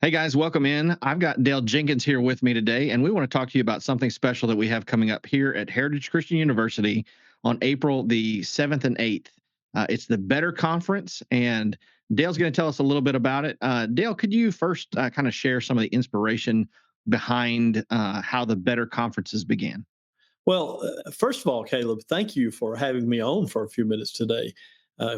Hey guys, welcome in. I've got Dale Jenkins here with me today, and we want to talk to you about something special that we have coming up here at Heritage Christian University on April the 7th and 8th. It's the Better Conference, and Dale's going to tell us a little bit about it. Dale, could you first kind of share some of the inspiration behind how the Better Conferences began? Well, first of all, Caleb, thank you for having me on for a few minutes today.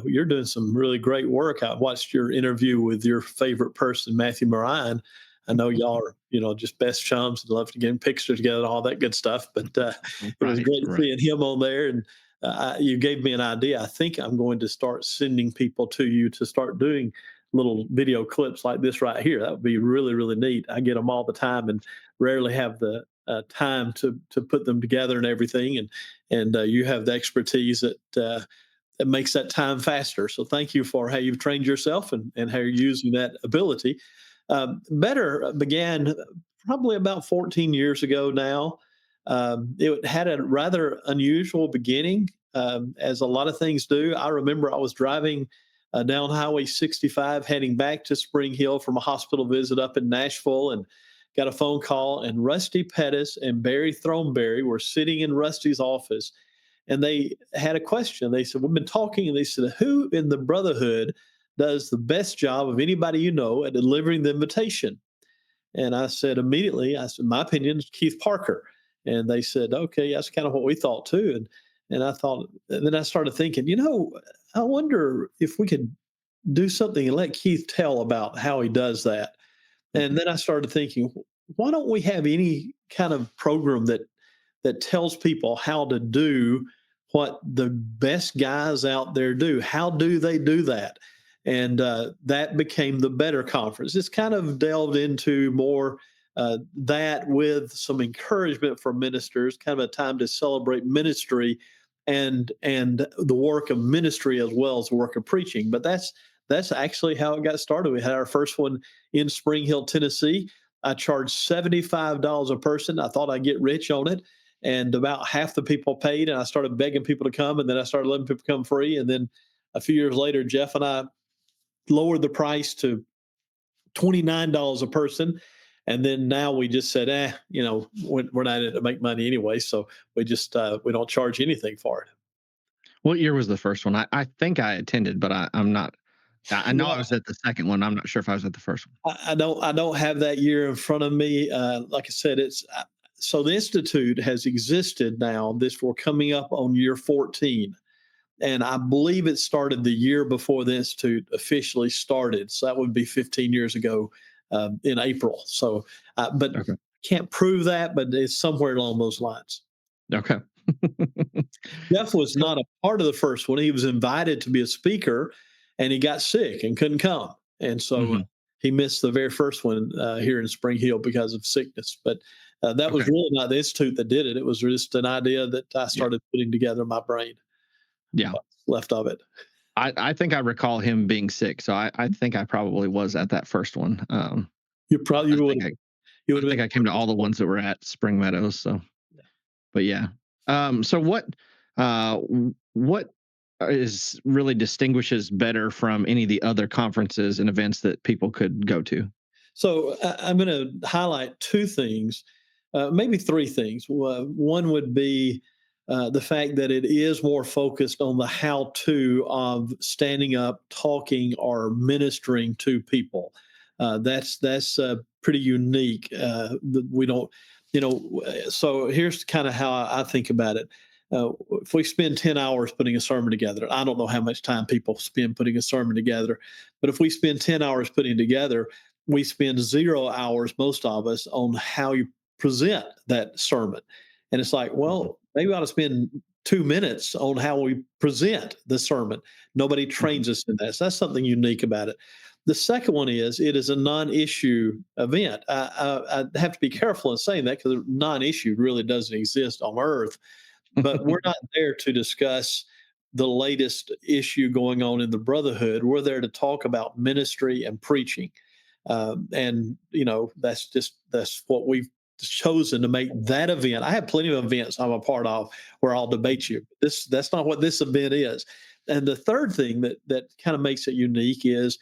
You're doing some really great work. I watched your interview with your favorite person, Matthew Marion. I know y'all are, just best chums and love to get pictures together and all that good stuff. But it was Right, great right. seeing him on there. And you gave me an idea. I think I'm going to start sending people to you to start doing little video clips like this right here. That would be really, really neat. I get them all the time and rarely have the time to put them together and everything. And you have the expertise that makes that time faster. So thank you for how you've trained yourself and how you're using that ability. Better began probably about 14 years ago now. It had a rather unusual beginning, as a lot of things do. I remember I was driving down Highway 65 heading back to Spring Hill from a hospital visit up in Nashville and got a phone call, and Rusty Pettis and Barry Throneberry were sitting in Rusty's office, and they had a question. They said, "We've been talking," and they said, "Who in the Brotherhood does the best job of anybody you know at delivering the invitation?" And I said immediately, I said, "My opinion is Keith Parker." And they said, "Okay, that's kind of what we thought too." And I thought, and then I started thinking, I wonder if we could do something and let Keith tell about how he does that. And then I started thinking, why don't we have any kind of program that tells people how to do what the best guys out there do? How do they do that? And that became the Better Conference. It's kind of delved into more that with some encouragement for ministers, kind of a time to celebrate ministry and the work of ministry as well as the work of preaching. But that's actually how it got started. We had our first one in Spring Hill, Tennessee. I charged $75 a person. I thought I'd get rich on it. And about half the people paid, and I started begging people to come, and then I started letting people come free. And then a few years later, Jeff and I lowered the price to $29 a person. And then now we just said, we're not in it to make money anyway. So we don't charge anything for it. What year was the first one? I think I attended, but I'm not. I know I Yeah, was at the second one. I'm not sure if I was at the first one. I don't have that year in front of me. Like I said, it's so the institute has existed now. We're coming up on year 14, and I believe it started the year before the institute officially started. So that would be 15 years ago in April. So, but Okay. can't prove that, but it's somewhere along those lines. Okay. Jeff was So not a part of the first one. He was invited to be a speaker, and he got sick and couldn't come, and so mhm, he missed the very first one here in Spring Hill because of sickness. But that was okay. really not the institute that did it. It was just an idea that I Yeah. started putting together in my brain. Yeah. What's left of it. I think I recall him being sick, so I think I probably was at that first one. You probably I you would think I you I would have think been I came to the all first the one. ones that were at Spring Meadows, so Yeah. but yeah. So what is really distinguishes better from any of the other conferences and events that people could go to? So I'm going to highlight two things, maybe three things. One would be the fact that it is more focused on the how-to of standing up, talking, or ministering to people. That's pretty unique. We don't, So here's kind of how I think about it. If we spend 10 hours putting a sermon together, I don't know how much time people spend putting a sermon together, but if we spend 10 hours putting it together, we spend 0 hours, most of us, on how you present that sermon. And it's like, Mhm, well, maybe I ought to spend 2 minutes on how we present the sermon. Nobody mhm. trains us in that. So that's something unique about it. The second one is it is a non-issue event. I have to be careful in saying that because non-issue really doesn't exist on Earth. But we're not there to discuss the latest issue going on in the brotherhood. We're there to talk about ministry and preaching. And that's what we've chosen to make that event. I have plenty of events I'm a part of where I'll debate you. That's not what this event is. And the third thing that kind of makes it unique is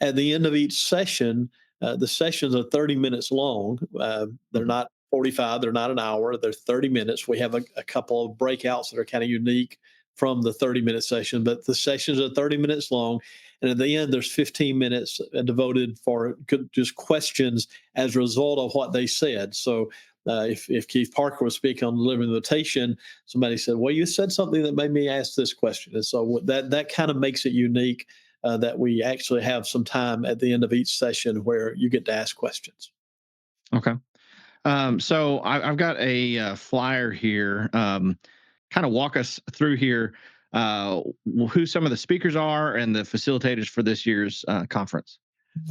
at the end of each session, The sessions are 30 minutes long. They're Mhm. not 45, they're not an hour, they're 30 minutes. We have a couple of breakouts that are kind of unique from the 30-minute session, but the sessions are 30 minutes long. And at the end, there's 15 minutes devoted for just questions as a result of what they said. So if Keith Parker was speaking on the living invitation, somebody said, "Well, you said something that made me ask this question," and so that kind of makes it unique. That we actually have some time at the end of each session where you get to ask questions. Okay. So I've got a flyer here. Kind of walk us through here who some of the speakers are and the facilitators for this year's conference.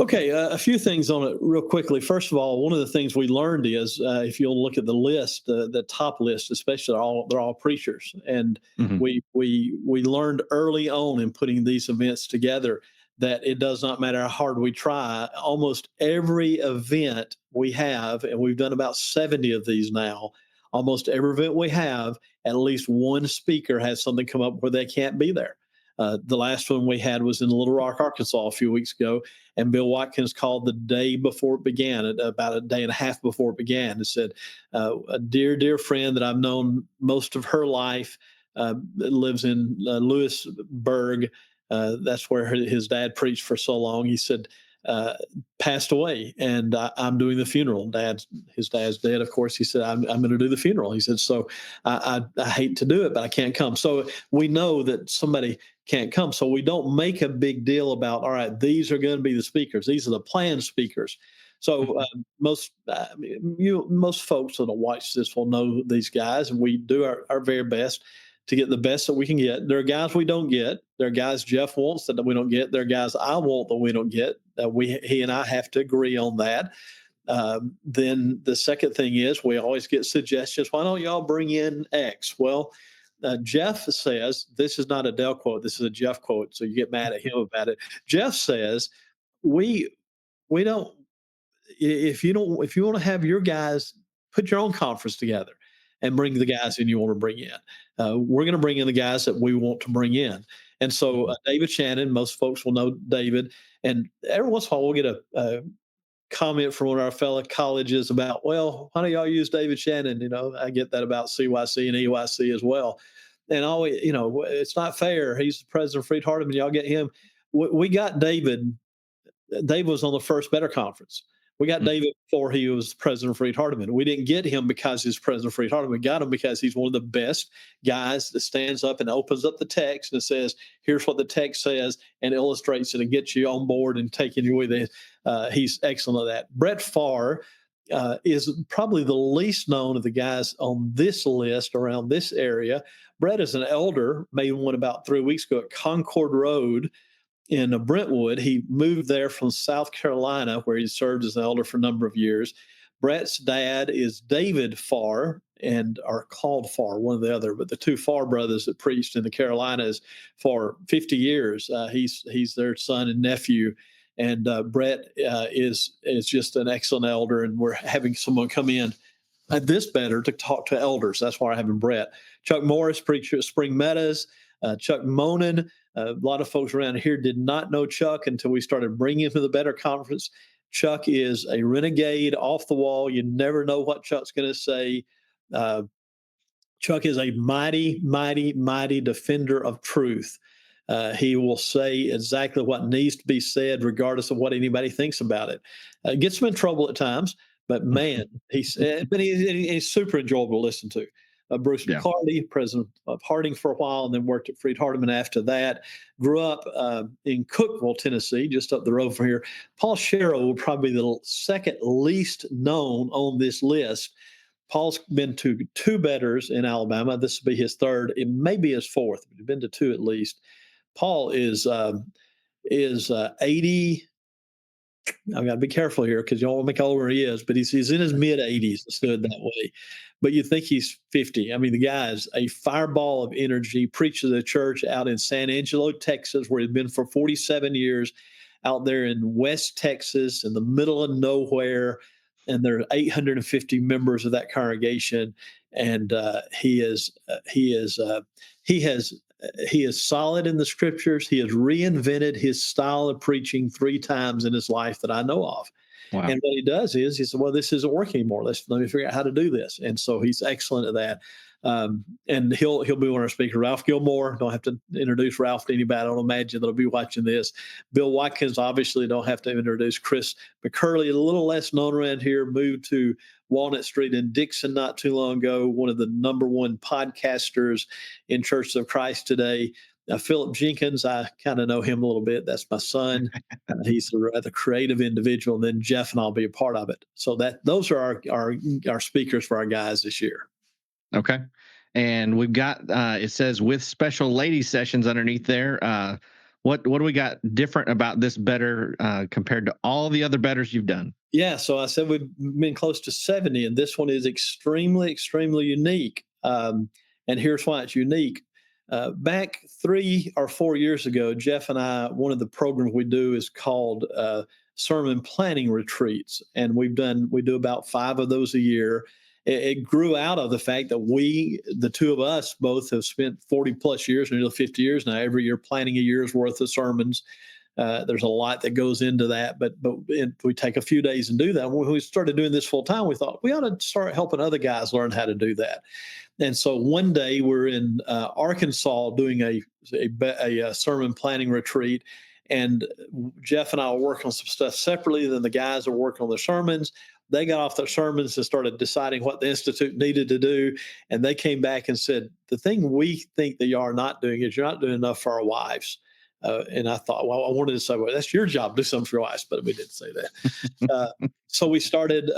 Okay, a few things on it real quickly. First of all, one of the things we learned is if you'll look at the list, the top list, especially they're all preachers, and Hmm. we learned early on in putting these events together that it does not matter how hard we try. Almost every event we have, and we've done about 70 of these now. Almost every event we have, at least one speaker has something come up where they can't be there. The last one we had was in Little Rock, Arkansas, a few weeks ago, and Bill Watkins called the day before it began, about a day and a half before it began, and said, "A dear, dear friend that I've known most of her life lives in Lewisburg. That's where his dad preached for so long." He said, uh, "Passed away, and I'm doing the funeral. His dad's dead, of course." He said, I'm going to do the funeral." He said, "So I hate to do it, but I can't come." So we know that somebody can't come. So we don't make a big deal about, all right, these are going to be the speakers. These are the planned speakers. So most folks that'll watch this will know these guys, and we do our very best to get the best that we can get. There are guys we don't get. There are guys Jeff wants that we don't get. There are guys I want that we don't get. He and I have to agree on that. Then the second thing is we always get suggestions. Why don't y'all bring in X? Well, Jeff says, this is not a Dell quote, this is a Jeff quote, so you get mad at him about it. Jeff says, we we don't if you want to have your guys put your own conference together and bring the guys in you want to bring in. We're going to bring in the guys that we want to bring in. And so Mhm. David Shannon, most folks will know David, and every once in a while we'll get a comment from one of our fellow colleges about, well, why don't y'all use David Shannon? I get that about CYC and EYC as well. And always, it's not fair. He's the president of Freed Hardeman. Y'all get him. We got David. David was on the first Better Conference. We got Mhm. David before he was president of Freed Hardeman. We didn't get him because he's president of Freed Hardeman. We got him because he's one of the best guys that stands up and opens up the text and says, "Here's what the text says," and illustrates it and gets you on board and taking you with it. He's excellent at that. Brett Farr is probably the least known of the guys on this list around this area. Brett is an elder, made one about 3 weeks ago at Concord Road in Brentwood. He moved there from South Carolina, where he served as an elder for a number of years. Brett's dad is David Farr, and are called Farr, one or the other, but the two Farr brothers that preached in the Carolinas for 50 years. He's their son and nephew. And Brett is just an excellent elder, and we're having someone come in at this better to talk to elders. That's why I'm having Brett. Chuck Morris, preacher at Spring Meadows. Chuck Monin. A lot of folks around here did not know Chuck until we started bringing him to the Better Conference. Chuck is a renegade, off the wall. You never know what Chuck's going to say. Uh, Chuck is a mighty, mighty, mighty defender of truth. He will say exactly what needs to be said, regardless of what anybody thinks about it. Gets him in trouble at times, but man, he's super enjoyable to listen to. Bruce Yeah. McCarty, president of Harding for a while, and then worked at Freed Hardeman after that. Grew up in Cookeville, Tennessee, just up the road from here. Paul Sherrill would probably be the second least known on this list. Paul's been to two betters in Alabama. This will be his third. It may be his fourth, but he's been to two at least. Paul is 80. I've got to be careful here because you don't want to make how old he is, but he's in his mid 80s. Let's do it that way. But you think he's 50. I mean, the guy's a fireball of energy. Preaches at a church out in San Angelo, Texas, where he's been for 47 years. Out there in West Texas, in the middle of nowhere, and there are 850 members of that congregation. And he has he is solid in the scriptures. He has reinvented his style of preaching three times in his life that I know of. Wow. And what he does is he said, well, this isn't working anymore. Let me figure out how to do this. And so he's excellent at that. And he'll be one of our speakers. Ralph Gilmore, don't have to introduce Ralph to anybody. I don't imagine they'll be watching this. Bill Watkins, obviously, don't have to introduce. Chris McCurley, a little less known around here, moved to Walnut Street in Dixon not too long ago, one of the number one podcasters in Church of Christ today. Philip Jenkins, I kind of know him a little bit. That's my son. He's a rather creative individual. And then Jeff and I'll be a part of it. So those are our speakers for our guys this year. Okay. And we've got it says with special ladies sessions underneath there. What do we got different about this better compared to all the other betters you've done? Yeah, so I said we've been close to 70, and this one is extremely, extremely unique. And here's why it's unique. Back 3 or 4 years ago, Jeff and I, one of the programs we do is called sermon planning retreats, and we do about 5 of those a year. It grew out of the fact that the two of us, both have spent 40 plus years, nearly 50 years now, every year planning a year's worth of sermons. There's a lot that goes into that, but we take a few days and do that. When we started doing this full time, we thought we ought to start helping other guys learn how to do that. And so one day we're in Arkansas doing a sermon planning retreat, and Jeff and I will work on some stuff separately. Then the guys are working on their sermons. They got off their sermons and started deciding what the Institute needed to do. And they came back and said, the thing we think that you are not doing is you're not doing enough for our wives. And I thought, well, I wanted to say, well, that's your job, do something for your wives, but we didn't say that. So we started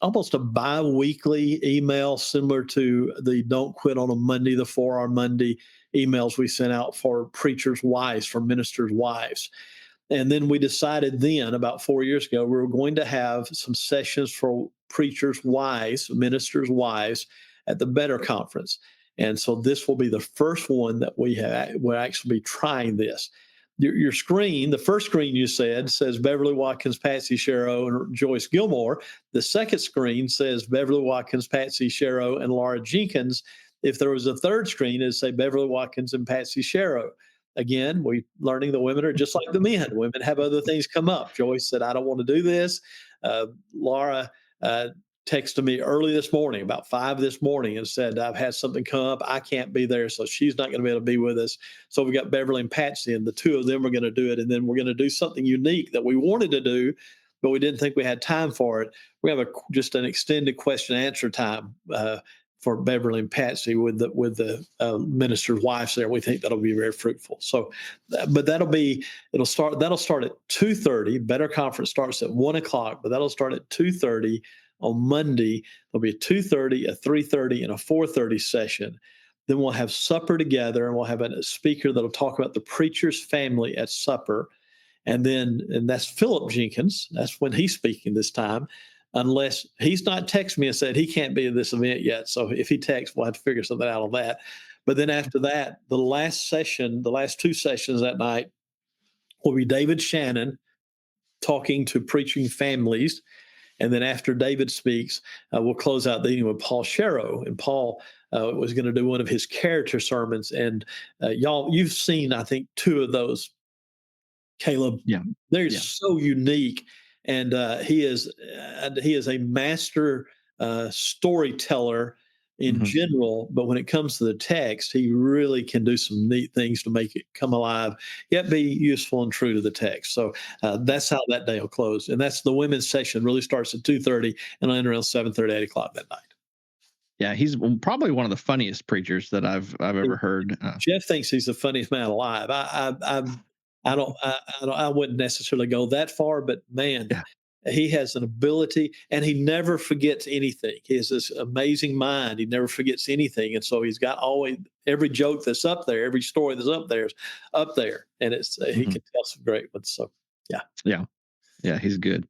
almost a bi-weekly email similar to the Don't Quit on a Monday, the 4-Hour Monday emails we sent out for preachers' wives, for ministers' wives. And then we decided then, about 4 years ago, we were going to have some sessions for preachers' wives, ministers' wives at the Better Conference. And so this will be the first one that we'll actually be trying this. Your screen, the first screen you says Beverly Watkins, Patsy Sherrow, and Joyce Gilmore. The second screen says Beverly Watkins, Patsy Sherrow, and Laura Jenkins. If there was a third screen, it'd say Beverly Watkins and Patsy Sherrow. Again, we're learning the women are just like the men. Women have other things come up. Joyce said, I don't want to do this. Laura texted me early this morning, about 5 this morning, and said, I've had something come up. I can't be there, so she's not going to be able to be with us. So we got Beverly and Patsy, and the two of them are going to do it. And then we're going to do something unique that we wanted to do, but we didn't think we had time for it. We have just an extended question and answer time for Beverly and Patsy with the minister's wives there. We think that'll be very fruitful. So, but that'll start at 2:30. Better Conference starts at 1:00, but that'll start at 2:30 on Monday. There'll be a 2:30, a 3:30, and a 4:30 session. Then we'll have supper together, and we'll have a speaker that'll talk about the preacher's family at supper. And that's Philip Jenkins. That's when he's speaking this time, unless he's not texted me and said he can't be at this event yet. So if he texts, we'll have to figure something out on that. But then after that, the last 2 sessions that night will be David Shannon talking to preaching families. And then after David speaks, we'll close out the evening with Paul Sherrow. And Paul was going to do one of his character sermons. And you've seen, I think, 2 of those, Caleb. Yeah. They're so unique. And he is a master storyteller in general, but when it comes to the text, he really can do some neat things to make it come alive, yet be useful and true to the text. So that's how that day will close. And that's the women's session, really starts at 2:30 and will end around 7:30, 8 o'clock that night. Yeah, he's probably one of the funniest preachers that I've ever heard. Jeff thinks he's the funniest man alive. I wouldn't necessarily go that far, but man, Yeah. he has an ability, and he never forgets anything. He has this amazing mind. He never forgets anything. And so he's got always every joke that's up there, every story that's up there is up there. And he can tell some great ones. So, yeah. Yeah, he's good.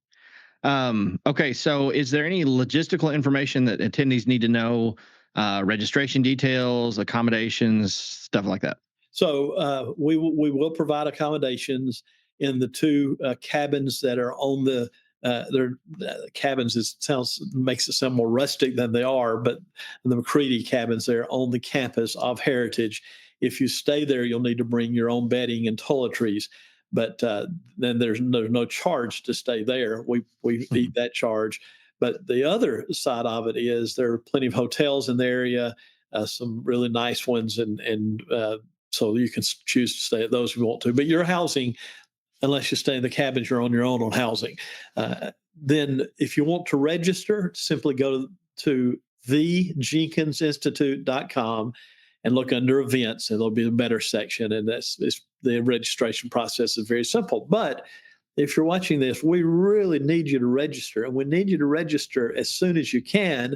Okay, so is there any logistical information that attendees need to know? Registration details, accommodations, stuff like that? So we will provide accommodations in the 2 cabins that are on the cabins. Makes it sound more rustic than they are, but the McCready cabins there on the campus of Heritage. If you stay there, you'll need to bring your own bedding and toiletries. but then there's no charge to stay there. We eat Mhm. that charge. But the other side of it is there are plenty of hotels in the area, some really nice ones, and so you can choose to stay at those if you want to. But your housing, unless you stay in the cabins, you're on your own on housing. Then, if you want to register, simply go to thejenkinsinstitute.com and look under events, and there'll be a better section. And the registration process is very simple. But if you're watching this, we really need you to register, and we need you to register as soon as you can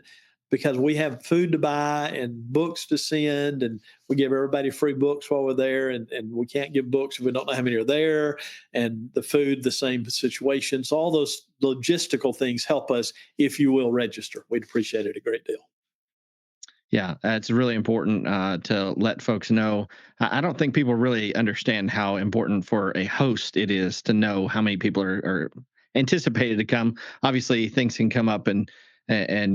because we have food to buy and books to send, and we give everybody free books while we're there, and we can't give books if we don't know how many are there, and the food, the same situation. So all those logistical things help us if you will register. We'd appreciate it a great deal. Yeah, it's really important to let folks know. I don't think people really understand how important for a host it is to know how many people are anticipated to come. Obviously, things can come up and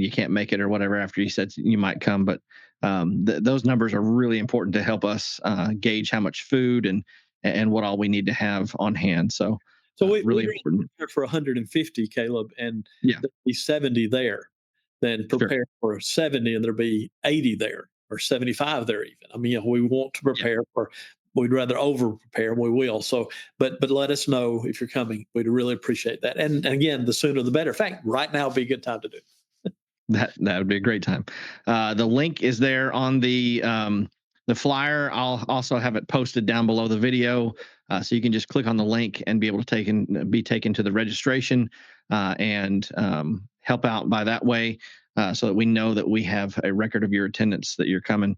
you can't make it or whatever after you said you might come, but those numbers are really important to help us gauge how much food and what all we need to have on hand. So, So really we'd rather important. prepare for 150, Caleb, and Yeah, there'd be 70 there than sure. prepare for 70 and there'd be 80 there or 75 there even. I mean, we want to Yeah, prepare for, we'd rather over prepare and we will. So, but let us know if you're coming. We'd really appreciate that. And again, the sooner the better. In fact, right now would be a good time to do it. that would be a great time. The link is there on the flyer. I'll also have it posted down below the video, so you can just click on the link and be able to be taken to the registration and help out by that way, so that we know that we have a record of your attendance that you're coming.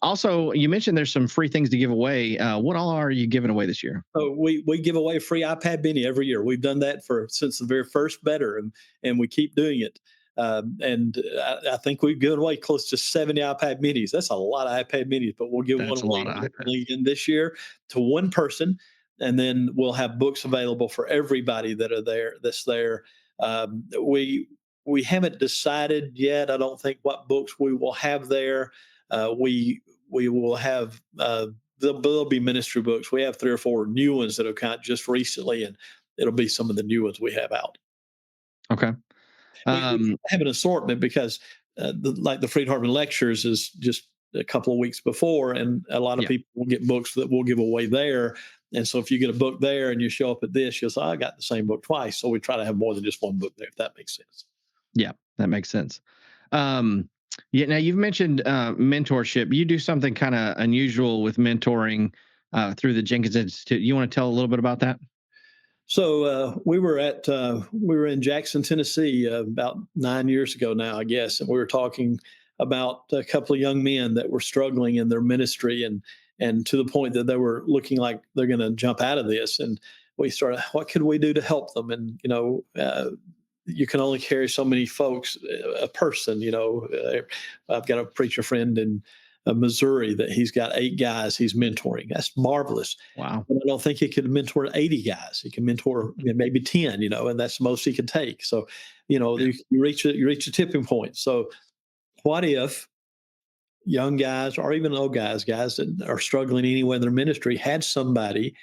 Also, you mentioned there's some free things to give away. What all are you giving away this year? So we give away a free iPad mini every year. We've done that for since the very first Better, and we keep doing it. And I think we've given away close to 70 iPad minis. That's a lot of iPad minis, but we'll give one That's a lot away of iPad. again this year to one person, and then we'll have books available for everybody that are there. That's there. We haven't decided yet. I don't think what books we will have there. We will have. There'll be ministry books. We have 3 or 4 new ones that have come out just recently, and it'll be some of the new ones we have out. Okay. We Um, have an assortment because like the Freed Hardeman lectures is just a couple of weeks before, and a lot of yeah. people will get books that we'll give away there. And so if you get a book there and you show up at this, you'll say, I got the same book twice. So we try to have more than just one book there, if that makes sense. Yeah, that makes sense. Um, yeah, now you've mentioned mentorship. You do something kind of unusual with mentoring through the Jenkins Institute. You want to tell a little bit about that? So we were in Jackson, Tennessee, about 9 years ago now, I guess, and we were talking about a couple of young men that were struggling in their ministry, and to the point that they were looking like they're going to jump out of this. And we started, what could we do to help them? And you can only carry so many folks, a person. I've got a preacher friend in Missouri that he's got 8 guys he's mentoring. That's marvelous. Wow. But I don't think he can mentor 80 guys. He can mentor maybe 10, and that's the most he can take. So, Yeah. you reach a tipping point. So what if young guys or even old guys that are struggling anyway in their ministry had somebody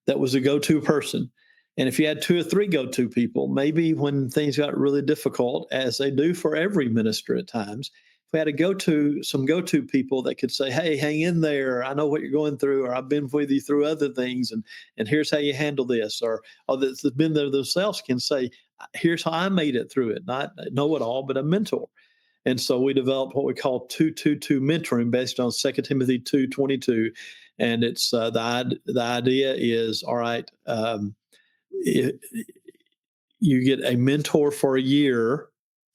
that was a go-to person? And if you had 2 or 3 go-to people, maybe when things got really difficult, as they do for every minister at times, if we had some go-to people that could say, "Hey, hang in there. I know what you're going through, or I've been with you through other things, and here's how you handle this," or that's been there themselves can say, "Here's how I made it through it." Not know it all, but a mentor. And so we developed what we call 222 mentoring based on 2 Timothy 2:22, and it's the idea is all right. It, you get a mentor for a year.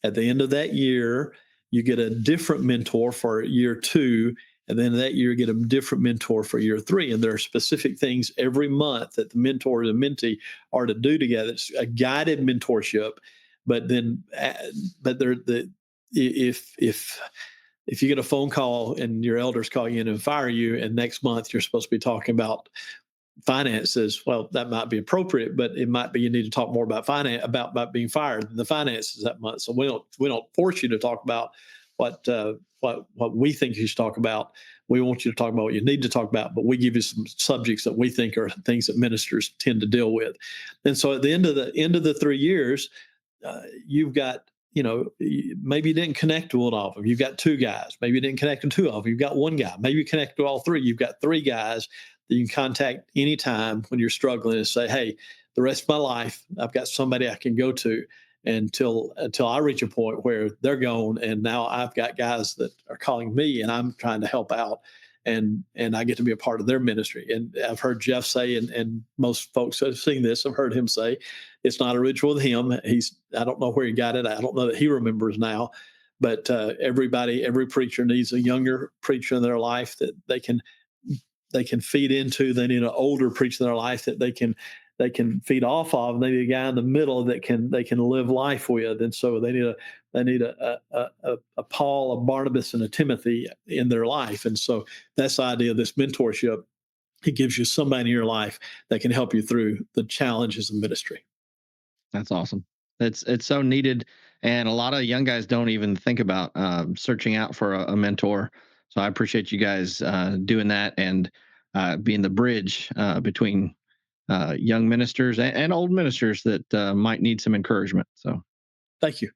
At the end of that year, you get a different mentor for year 2. And then that year, you get a different mentor for year 3. And there are specific things every month that the mentor and the mentee are to do together. It's a guided mentorship. But then, but there, the if you get a phone call and your elders call you in and fire you, and next month you're supposed to be talking about finances, well, that might be appropriate, but it might be you need to talk more about finance about being fired than the finances that month. So we don't force you to talk about what what we think you should talk about. We want you to talk about what you need to talk about, but we give you some subjects that we think are things that ministers tend to deal with. And so at the end of the 3 years, you've got, maybe you didn't connect to one of them. You've got two guys. Maybe you didn't connect to two of them. You've got one guy. Maybe you connect to all three. You've got three guys that you can contact anytime when you're struggling and say, hey, the rest of my life, I've got somebody I can go to until I reach a point where they're gone. And now I've got guys that are calling me and I'm trying to help out. And I get to be a part of their ministry. And I've heard Jeff say, and most folks have seen this, have heard him say, it's not a ritual with him. I don't know where he got it. I don't know that he remembers now, but every preacher needs a younger preacher in their life that they can feed into. They need an older preacher in their life that they can feed off of. And they need a guy in the middle that they can live life with. And so they need a Paul, a Barnabas, and a Timothy in their life. And so that's the idea of this mentorship. It gives you somebody in your life that can help you through the challenges of ministry. That's awesome. It's so needed, and a lot of young guys don't even think about searching out for a mentor. So I appreciate you guys doing that and being the bridge between young ministers and old ministers that might need some encouragement. So Thank you.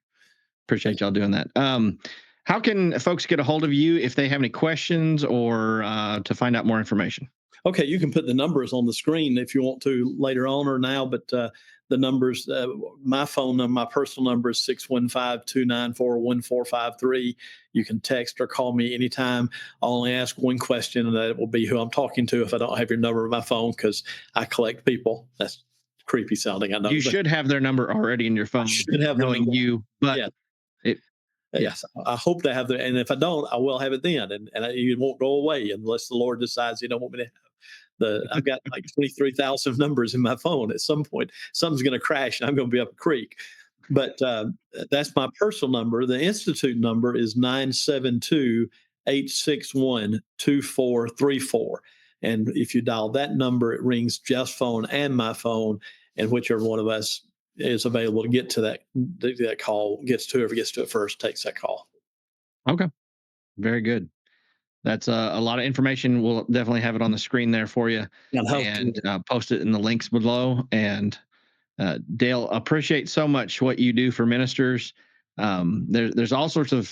appreciate y'all doing that. How can folks get a hold of you if they have any questions or to find out more information? Okay, you can put the numbers on the screen if you want to later on or now, but the numbers, my phone number, my personal number is 615-294-1453. You can text or call me anytime. I'll only ask one question, and that will be who I'm talking to if I don't have your number on my phone, because I collect people. That's creepy sounding, I know. You should have their number already in your phone, should have their knowing number. you, but Yeah. it, yeah, Yes, I hope to have the, and if I don't, I will have it then, and it won't go away unless the Lord decides He don't want me to have I've got like 23,000 numbers in my phone. At some point, something's going to crash, and I'm going to be up a creek. But that's my personal number. The institute number is 972-861-2434. And if you dial that number, it rings Jeff's phone and my phone, and whichever one of us is available to get to that call, whoever gets to it first takes that call. okay, very good. That's a lot of information. We'll definitely have it on the screen there for you, And and post it in the links below. And Dale, appreciate so much what you do for ministers. There's all sorts of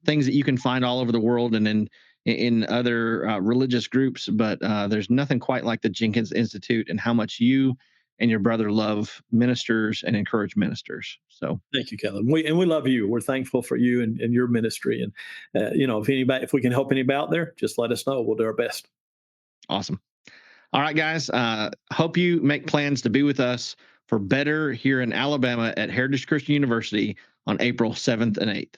things that you can find all over the world and in other religious groups, but there's nothing quite like the Jenkins Institute and how much you and your brother love ministers and encourage ministers. So thank you, Kevin. We love you. We're thankful for you and your ministry. And if we can help anybody out there, just let us know. We'll do our best. awesome. All right, guys. Hope you make plans to be with us for Better here in Alabama at Heritage Christian University on April 7th and 8th.